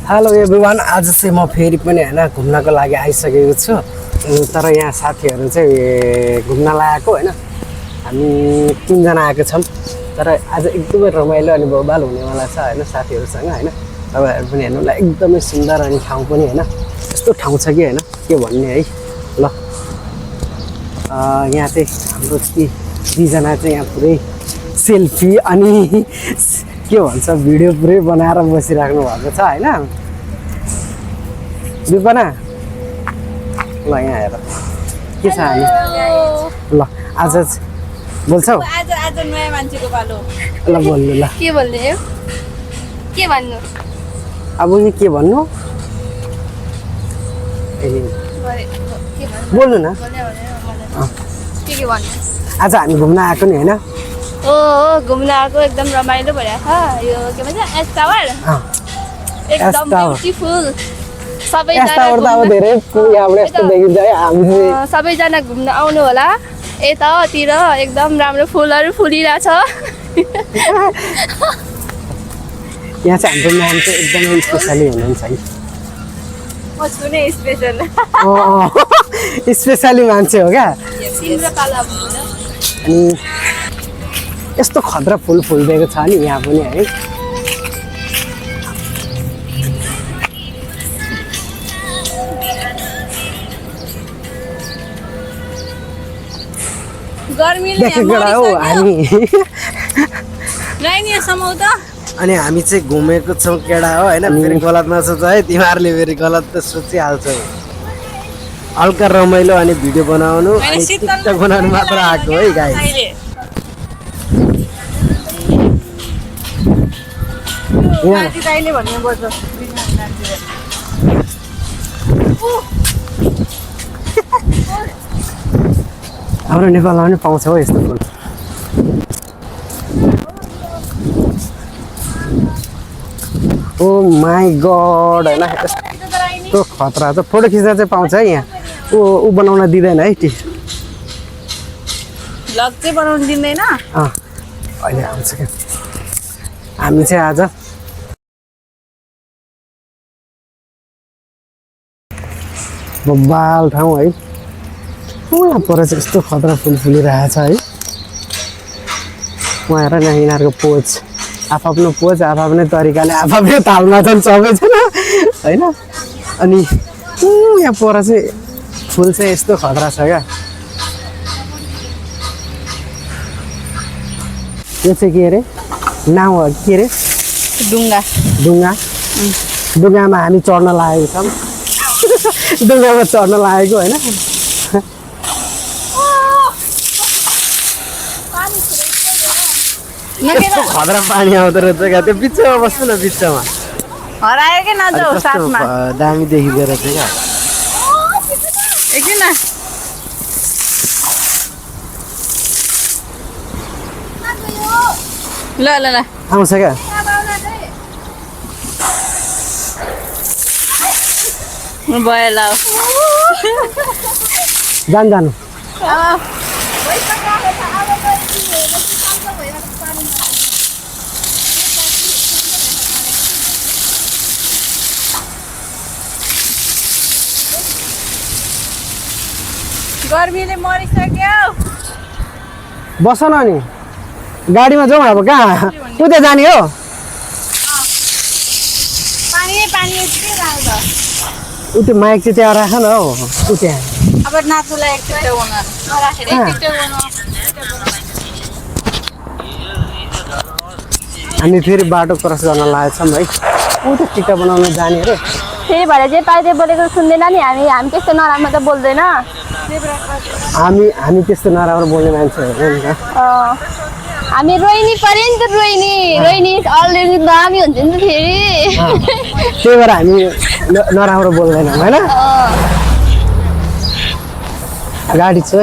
Hello everyone, आज चाहिँ म फेरि पनि होइन घुम्नको लागि आइसकेको छु। तर यहाँ साथीहरू चाहिँ घुम्न लागेको होइन, हामी 3 जना आएको छौँ। तर आज एकदमै रमाइलो अनि बवाल हुनेवाला छ होइन साथीहरूसँग होइन। तपाईँहरू पनि हेर्नुलाई एकदमै सुन्दर अनि ठाउँ पनि होइन, यस्तो ठाउँ छ कि होइन के भन्ने है। ल यहाँ चाहिँ हाम्रो चाहिँ 2 जना चाहिँ यहाँ पुरै सेल्फी अनि के भन्छ भिडियो पुरै बनाएर बसिराख्नु भएको छ होइन। विपना ल यहाँ हेर के छ हामी। ल आज बोल्छौ? आज नयाँ मान्छेको पालो। ल बोल्नु। ल के बोल्ने हो? के भन्नु? अब यहाँ के भन्नु? ए बोल्नु न। के भन्नु? आज हामी घुम्न आएको नि होइन। घुम्न आएको एकदम रमाइलो भइरहेको छ। यो के भन्छ एस टावर एकदम ब्युटिफुल। सबैजना घुम्न आउनु होला यतातिर, एकदम राम्रो फुलहरू फुलिरहेछ। यहाँ चाहिँ हाम्रो नाम चाहिँ एकदमै स्पेसली हुनुहुन्छ है। म छु नै स्पेसल। स्पेसली मान्छे हो क्या। अनि यस्तो खतरा फुल फुलिदिएको छ नि यहाँ पनि है। गर्मीले हो हामी। अनि हामी चाहिँ घुमेको छौँ केडा हो होइन। फेरि गलत नसोच है, तिमीहरूले फेरि गलत त सोचिहाल्छौ। हल्का रमाइलो अनि भिडियो बनाउनु अनि टिकटक बनाउनु मात्र आएको है गाइस। हाम्रो नेपालमा पनि पाउँछ हो यस्तो फुल। ओ माई गड होइन, यस्तो खतरा छ। फोटो खिच्दा चाहिँ पाउँछ है यहाँ। ऊ बनाउन दिँदैन है। भ्लग चाहिँ बनाउन दिँदैन। अहिले आउँछ क्या। हामी चाहिँ आज बबाल ठाउँ है। यहाँ पर चाहिँ यस्तो खतरा फुल फुलिरहेछ है। उहाँ हेर न, यिनीहरूको पोज आफ्नो पोज आफ्नै तरिकाले आफ्नै तालमा छन् सबैजना होइन। अनि यहाँ पर चाहिँ फुल चाहिँ यस्तो खतरा छ क्या। यो चाहिँ के अरे नाउँ हो के अरे? डुङ्गामा हामी चढ्न लागेको छौँ। डुङ्गामा चढ्न लागेको होइन। यस्तो खतरा पानी आउँदो रहेछ क्या। त्यो बिचमा बस्नु न, बिचमा हरायो कि नजाऊ साथमा। दामी देखिँदो रहेछ क्या। एकदिन ल ल ल आउँछ क्या। भयो ल जानु गर्मीले मरिसक्यो। बस न नि, गाडीमा जाउँ। अब कहाँ उता जाने हो? उति माइक चाहिँ त्यहाँ राख न हो। उता अब नाचुलाई एकचोटि हामी फेरि बाटो क्रस गर्न लागेछौँ है। उता टिका बनाउन जाने अरे। त्यही भएर जे पाइजे बोलेको सुन्दैन नि। हामी त्यस्तो नराम्रो त बोल्दैन। हामी त्यस्तो नराम्रो बोल्ने मान्छे हो नि त। हामी रोइनी पर्यो नि त। रोइनी अलरेडी दामी हुन्छ नि त फेरि। त्यही भएर हामी नराम्रो बोल्दैनौँ होइन। गाडी छ है।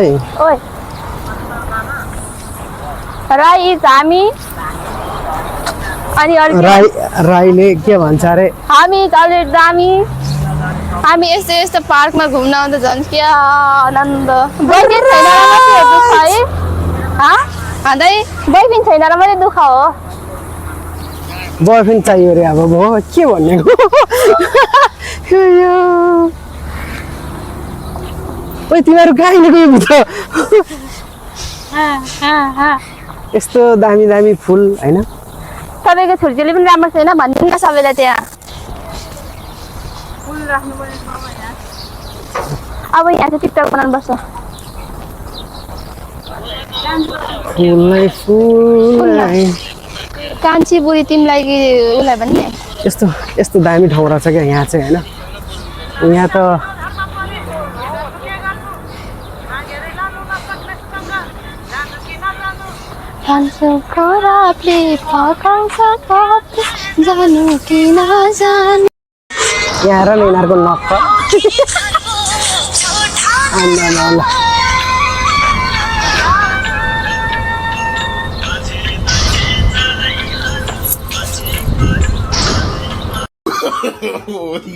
राई हामी अनि राईले के भन्छ अरे? हामी अलरेडी दामी। हामी यस्तो पार्कमा घुम्न आउँदा झन् के आनन्द। बोयफ्रेन्ड छैन र मात्रै दुःख है। बोयफ्रेन्ड छैन र मात्रै दुःख हो। बोयफ्रेन्ड चाहियो अरे अब के भन्ने ओइ तिमीहरू कहाँ हिँडेको यो भित्र यस्तो दामी दामी फुल होइन तपाईँको छोरीचेली पनि राम्रो छैन भनिदिनु न सबैलाई त्यहाँ अब यहाँ चाहिँ टिकटक बनाउनु पर्छ फुलै फुलै कान्छी बुढी तिमीलाई कि उसलाई भन्ने यस्तो यस्तो दामी ठाउँ रहेछ क्या यहाँ चाहिँ होइन यहाँ त जानु कि नजानु यहाँ हेर न यिनीहरूको नक्क आम्मामा।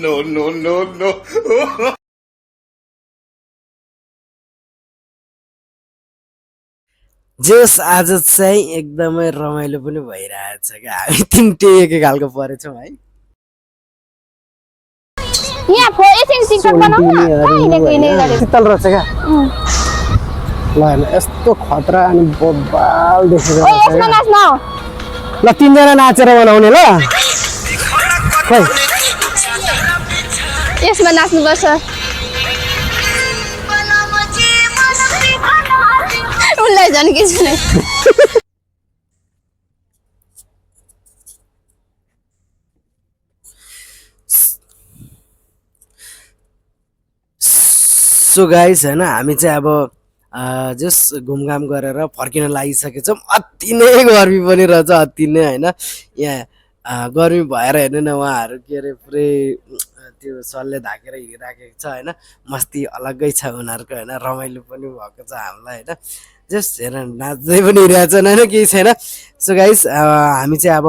No, no, no, no. जस आज चाहिँ एकदमै रमाइलो पनि भइरहेछ क्या हामी तिनटे एकै खालको परेछौँ है यहाँ एकछिन टिकटक बनाउनु न कहाँ हिँडेको हिँडेको गरेको शीतल रहेछ क्या ल हेर्न यस्तो खतरा अनि बब्बाल देखेको ओइ यसमा नाच्न हो ल तिनजना नाचेर बनाउने ल खै यसमा नाच्नुपर्छ उसलाई झन् के छैन सो गाइस होइन हामी चाहिँ अब जस घुमघाम गरेर फर्किन लागिसकेछौँ अति नै गर्मी पनि रहेछ अति नै होइन यहाँ गर्मी भएर हेर्नु न उहाँहरू के अरे पुरै त्यो सलले ढाकेर हिँडिराखेको छ होइन मस्ती अलग्गै छ उनीहरूको होइन रमाइलो पनि भएको छ हामीलाई होइन जस हेर नाच्दै पनि हिँडिरहेको छ होइन केही छैन सो गाइस हामी चाहिँ अब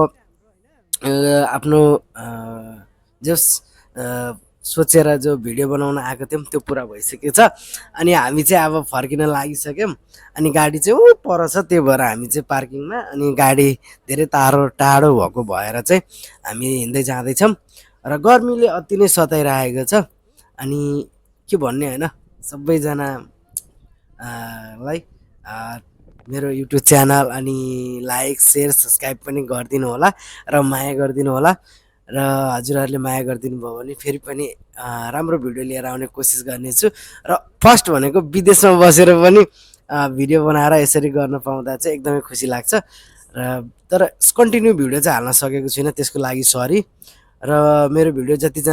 आफ्नो जस सोचेर जो भिडियो बनाउन आएको थियौँ त्यो पुरा भइसकेको छ अनि हामी चाहिँ अब फर्किन लागिसक्यौँ अनि गाडी चाहिँ ऊ पर छ त्यो भएर हामी चाहिँ पार्किङमा अनि गाडी धेरै टाढो भएको भएर चाहिँ हामी हिँड्दै जाँदैछौँ र गर्मीले अति नै सताइरहेको छ अनि के भन्ने होइन सबैजना लाई मेरो युट्युब च्यानल अनि लाइक सेयर सब्सक्राइब पनि गरिदिनु होला र माया गरिदिनु होला र हजुरहरूले माया गरिदिनु भयो भने फेरि पनि राम्रो भिडियो लिएर आउने कोसिस गर्नेछु र फर्स्ट भनेको विदेशमा बसेर पनि भिडियो बनाएर यसरी गर्न पाउँदा चाहिँ एकदमै खुसी लाग्छ र तर कन्टिन्यू भिडियो चाहिँ हाल्न सकेको छुइनँ त्यसको लागि सरी र मेरो भिडियो जतिजना